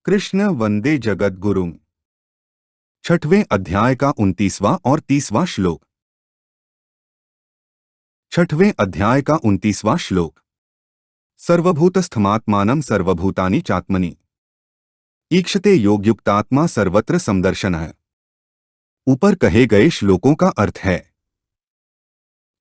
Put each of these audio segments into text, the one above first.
कृष्ण वंदे जगद्गुरुम्। छठवें अध्याय का 29वां और 30वां श्लोक। छठवें अध्याय का 29वां श्लोक। सर्वभूतस्थमात्मानं सर्वभूतानि चात्मनि ईक्षते योगयुक्तात्मा सर्वत्र समदर्शनः। ऊपर कहे गए श्लोकों का अर्थ है,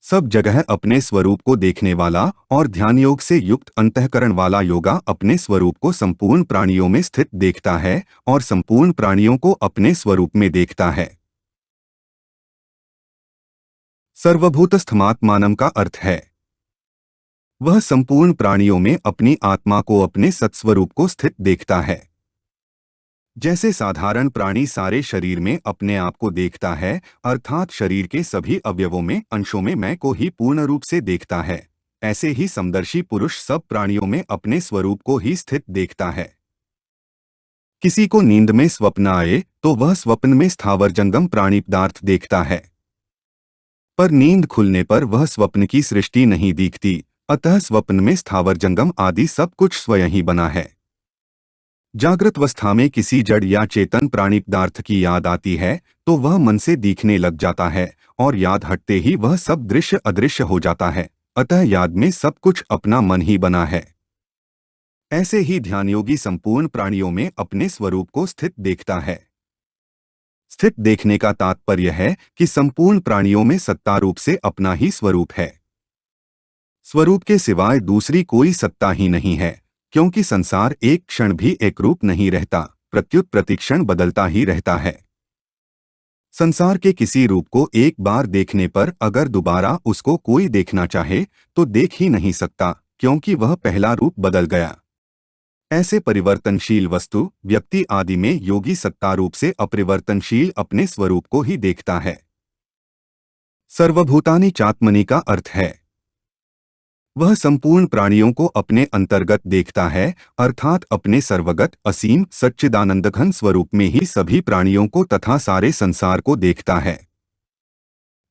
सब जगह अपने स्वरूप को देखने वाला और ध्यान योग से युक्त अंतःकरण वाला योगा अपने स्वरूप को संपूर्ण प्राणियों में स्थित देखता है और संपूर्ण प्राणियों को अपने स्वरूप में देखता है। सर्वभूतस्थमात्मानं का अर्थ है, वह संपूर्ण प्राणियों में अपनी आत्मा को अपने सत्स्वरूप को स्थित देखता है। जैसे साधारण प्राणी सारे शरीर में अपने आप को देखता है, अर्थात शरीर के सभी अवयवों में अंशों में मैं को ही पूर्ण रूप से देखता है, ऐसे ही समदर्शी पुरुष सब प्राणियों में अपने स्वरूप को ही स्थित देखता है। किसी को नींद में स्वप्न आए तो वह स्वप्न में स्थावर जंगम प्राणी पदार्थ देखता है, पर नींद खुलने पर वह स्वप्न की सृष्टि नहीं दिखती, अतः स्वप्न में स्थावर जंगम आदि सब कुछ स्वयं ही बना है। जागृत अवस्था में किसी जड़ या चेतन प्राणी पदार्थ की याद आती है तो वह मन से दिखने लग जाता है और याद हटते ही वह सब दृश्य अदृश्य हो जाता है, अतः याद में सब कुछ अपना मन ही बना है। ऐसे ही ध्यानयोगी संपूर्ण प्राणियों में अपने स्वरूप को स्थित देखता है। स्थित देखने का तात्पर्य है कि संपूर्ण प्राणियों में सत्ता रूप से अपना ही स्वरूप है। स्वरूप के सिवाय दूसरी कोई सत्ता ही नहीं है, क्योंकि संसार एक क्षण भी एक रूप नहीं रहता, प्रत्युत प्रतिक्षण बदलता ही रहता है। संसार के किसी रूप को एक बार देखने पर अगर दोबारा उसको कोई देखना चाहे तो देख ही नहीं सकता, क्योंकि वह पहला रूप बदल गया। ऐसे परिवर्तनशील वस्तु, व्यक्ति आदि में योगी सत्ता रूप से अपरिवर्तनशील अपने स्वरूप को ही देखता है। सर्वभूतानि चात्मनि का अर्थ है, वह संपूर्ण प्राणियों को अपने अंतर्गत देखता है, अर्थात अपने सर्वगत असीम सच्चिदानंदघन स्वरूप में ही सभी प्राणियों को तथा सारे संसार को देखता है।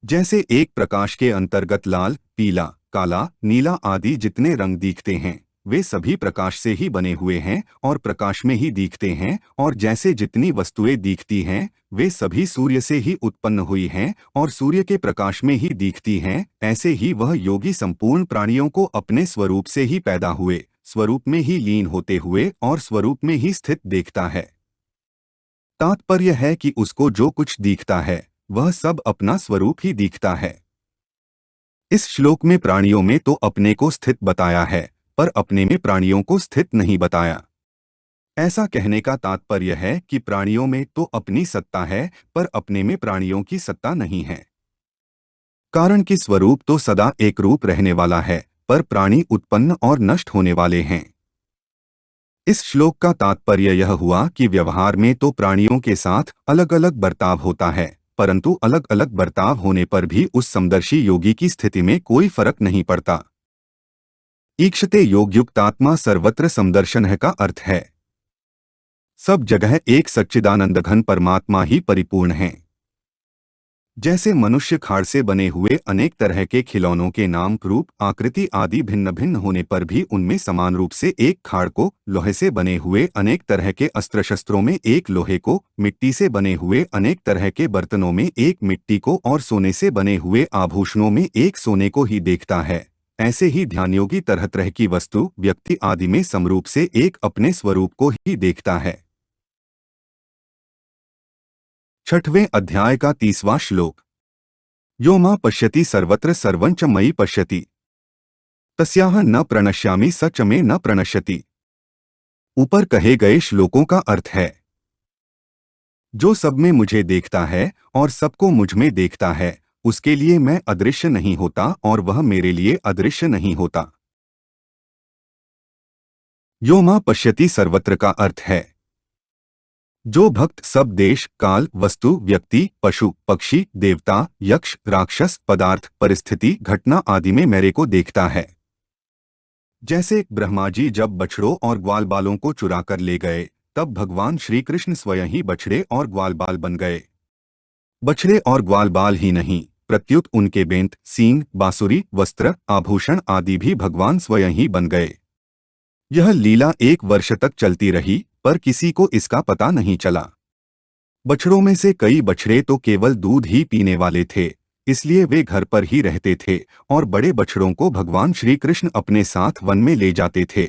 जैसे एक प्रकाश के अंतर्गत लाल, पीला, काला, नीला आदि जितने रंग दिखते हैं वे सभी प्रकाश से ही बने हुए हैं और प्रकाश में ही दिखते हैं, और जैसे जितनी वस्तुएं दिखती हैं वे सभी सूर्य से ही उत्पन्न हुई हैं और सूर्य के प्रकाश में ही दिखती हैं, ऐसे ही वह योगी संपूर्ण प्राणियों को अपने स्वरूप से ही पैदा हुए, स्वरूप में ही लीन होते हुए और स्वरूप में ही स्थित देखता है। तात्पर्य है कि उसको जो कुछ दिखता है वह सब अपना स्वरूप ही दिखता है। इस श्लोक में प्राणियों में तो अपने को स्थित बताया है, पर अपने में प्राणियों को स्थित नहीं बताया। ऐसा कहने का तात्पर्य है कि प्राणियों में तो अपनी सत्ता है, पर अपने में प्राणियों की सत्ता नहीं है। कारण कि स्वरूप तो सदा एक रूप रहने वाला है, पर प्राणी उत्पन्न और नष्ट होने वाले हैं। इस श्लोक का तात्पर्य यह हुआ कि व्यवहार में तो प्राणियों के साथ अलग अलग बर्ताव होता है, परंतु अलग अलग बर्ताव होने पर भी उस समदर्शी योगी की स्थिति में कोई फर्क नहीं पड़ता। ईक्षते योगयुक्तात्मा सर्वत्र समदर्शनः का अर्थ है, सब जगह एक सच्चिदानंद घन परमात्मा ही परिपूर्ण है। जैसे मनुष्य खाड़ से बने हुए अनेक तरह के खिलौनों के नाम, रूप, आकृति आदि भिन्न भिन्न होने पर भी उनमें समान रूप से एक खाड़ को, लोहे से बने हुए अनेक तरह के अस्त्र शस्त्रों में एक लोहे को, मिट्टी से बने हुए अनेक तरह के बर्तनों में एक मिट्टी को और सोने से बने हुए आभूषणों में एक सोने को ही देखता है, ऐसे ही ध्यानयोगी तरह तरह की वस्तु, व्यक्ति आदि में समरूप से एक अपने स्वरूप को ही देखता है। छठवें अध्याय का 30वां श्लोक। यो मां पश्यति सर्वत्र सर्वं च मयि पश्यति तस्याह न प्रणश्यामि स च मे न प्रणश्यति। ऊपर कहे गए श्लोकों का अर्थ है, जो सब में मुझे देखता है और सबको मुझ में देखता है, उसके लिए मैं अदृश्य नहीं होता और वह मेरे लिए अदृश्य नहीं होता। यो मां पश्यति सर्वत्र का अर्थ है, जो भक्त सब देश, काल, वस्तु, व्यक्ति, पशु, पक्षी, देवता, यक्ष, राक्षस, पदार्थ, परिस्थिति, घटना आदि में मेरे को देखता है। जैसे ब्रह्मा जी जब बछड़ों और ग्वालबालों को चुरा कर ले गए तब भगवान श्री कृष्ण स्वयं ही बछड़े और ग्वालबाल बन गए। बछड़े और ग्वालबाल ही नहीं, प्रत्युत उनके बेंत, सींग, बांसुरी, वस्त्र, आभूषण आदि भी भगवान स्वयं ही बन गए। यह लीला 1 वर्ष तक चलती रही, पर किसी को इसका पता नहीं चला। बछड़ों में से कई बछड़े तो केवल दूध ही पीने वाले थे, इसलिए वे घर पर ही रहते थे और बड़े बछड़ों को भगवान श्री कृष्ण अपने साथ वन में ले जाते थे।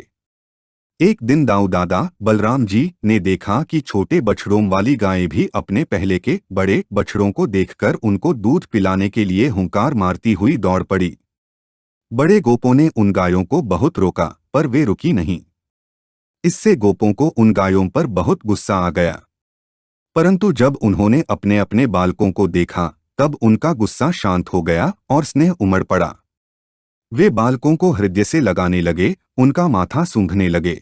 एक दिन दाऊ दादा बलराम जी ने देखा कि छोटे बछड़ों वाली गायें भी अपने पहले के बड़े बछड़ों को देखकर उनको दूध पिलाने के लिए हुंकार मारती हुई दौड़ पड़ी। बड़े गोपों ने उन गायों को बहुत रोका, पर वे रुकी नहीं। इससे गोपों को उन गायों पर बहुत गुस्सा आ गया, परंतु जब उन्होंने अपने अपने बालकों को देखा तब उनका गुस्सा शांत हो गया और स्नेह उमड़ पड़ा। वे बालकों को हृदय से लगाने लगे, उनका माथा सूंघने लगे।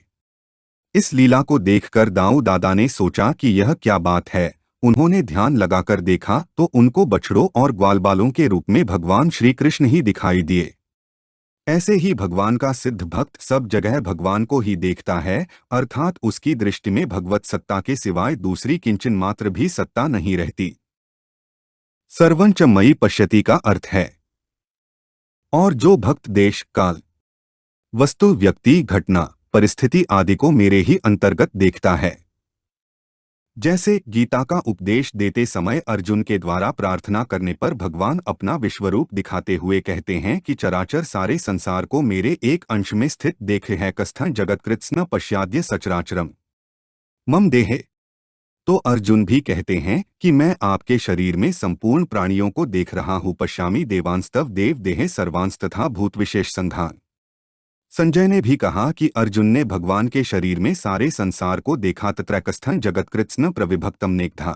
इस लीला को देखकर दाऊ दादा ने सोचा कि यह क्या बात है। उन्होंने ध्यान लगाकर देखा तो उनको बछड़ों और ग्वालबालों के रूप में भगवान श्री कृष्ण ही दिखाई दिए। ऐसे ही भगवान का सिद्ध भक्त सब जगह भगवान को ही देखता है, अर्थात उसकी दृष्टि में भगवत सत्ता के सिवाय दूसरी किंचन मात्र भी सत्ता नहीं रहती। सर्वं च मयि पश्यति का अर्थ है और जो भक्त देश काल वस्तु व्यक्ति घटना परिस्थिति आदि को मेरे ही अंतर्गत देखता है। जैसे गीता का उपदेश देते समय अर्जुन के द्वारा प्रार्थना करने पर भगवान अपना विश्वरूप दिखाते हुए कहते हैं कि चराचर सारे संसार को मेरे एक अंश में स्थित देखे है कस्थं जगत्कृत्स्न पश्याद्य सचराचरम मम देहे। तो अर्जुन भी कहते हैं कि मैं आपके शरीर में संपूर्ण प्राणियों को देख रहा हूँ। पश्यामि देवांस्तव देव देहे सर्वांस तथा भूत विशेष संघान। संजय ने भी कहा कि अर्जुन ने भगवान के शरीर में सारे संसार को देखा। तत्रैकस्थं जगत्कृत्स्न प्रविभक्तम नेकधा।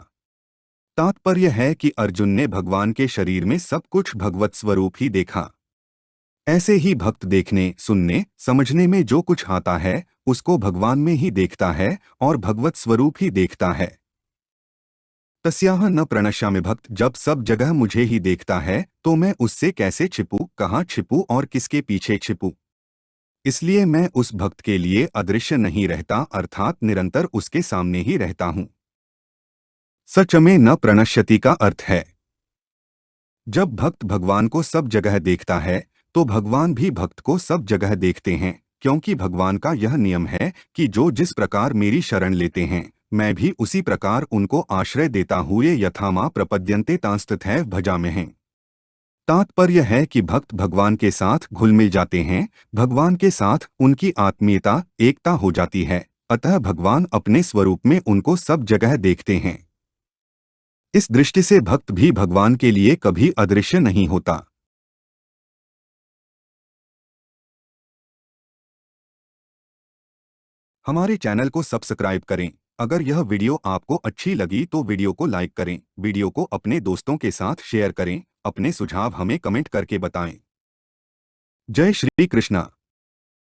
तात्पर्य है कि अर्जुन ने भगवान के शरीर में सब कुछ भगवत स्वरूप ही देखा। ऐसे ही भक्त देखने सुनने समझने में जो कुछ आता है उसको भगवान में ही देखता है और भगवत स्वरूप ही देखता है। तस्याह न प्रणश्यामि। भक्त जब सब जगह मुझे ही देखता है तो मैं उससे कैसे छिपूं, कहाँ छिपूं और किसके पीछे छिपूं। इसलिए मैं उस भक्त के लिए अदृश्य नहीं रहता, अर्थात निरंतर उसके सामने ही रहता हूँ। सच में न प्रणश्यति का अर्थ है जब भक्त भगवान को सब जगह देखता है तो भगवान भी भक्त को सब जगह देखते हैं, क्योंकि भगवान का यह नियम है कि जो जिस प्रकार मेरी शरण लेते हैं मैं भी उसी प्रकार उनको आश्रय देता हुए यथा मां प्रपद्यन्ते तांस्तथैव भजाम्यहम्। तात्पर्य है कि भक्त भगवान के साथ घुल मिल जाते हैं, भगवान के साथ उनकी आत्मीयता एकता हो जाती है, अतः भगवान अपने स्वरूप में उनको सब जगह देखते हैं। इस दृष्टि से भक्त भी भगवान के लिए कभी अदृश्य नहीं होता। हमारे चैनल को सब्सक्राइब करें। अगर यह वीडियो आपको अच्छी लगी तो वीडियो को लाइक करें, वीडियो को अपने दोस्तों के साथ शेयर करें, अपने सुझाव हमें कमेंट करके बताएं। जय श्री कृष्णा।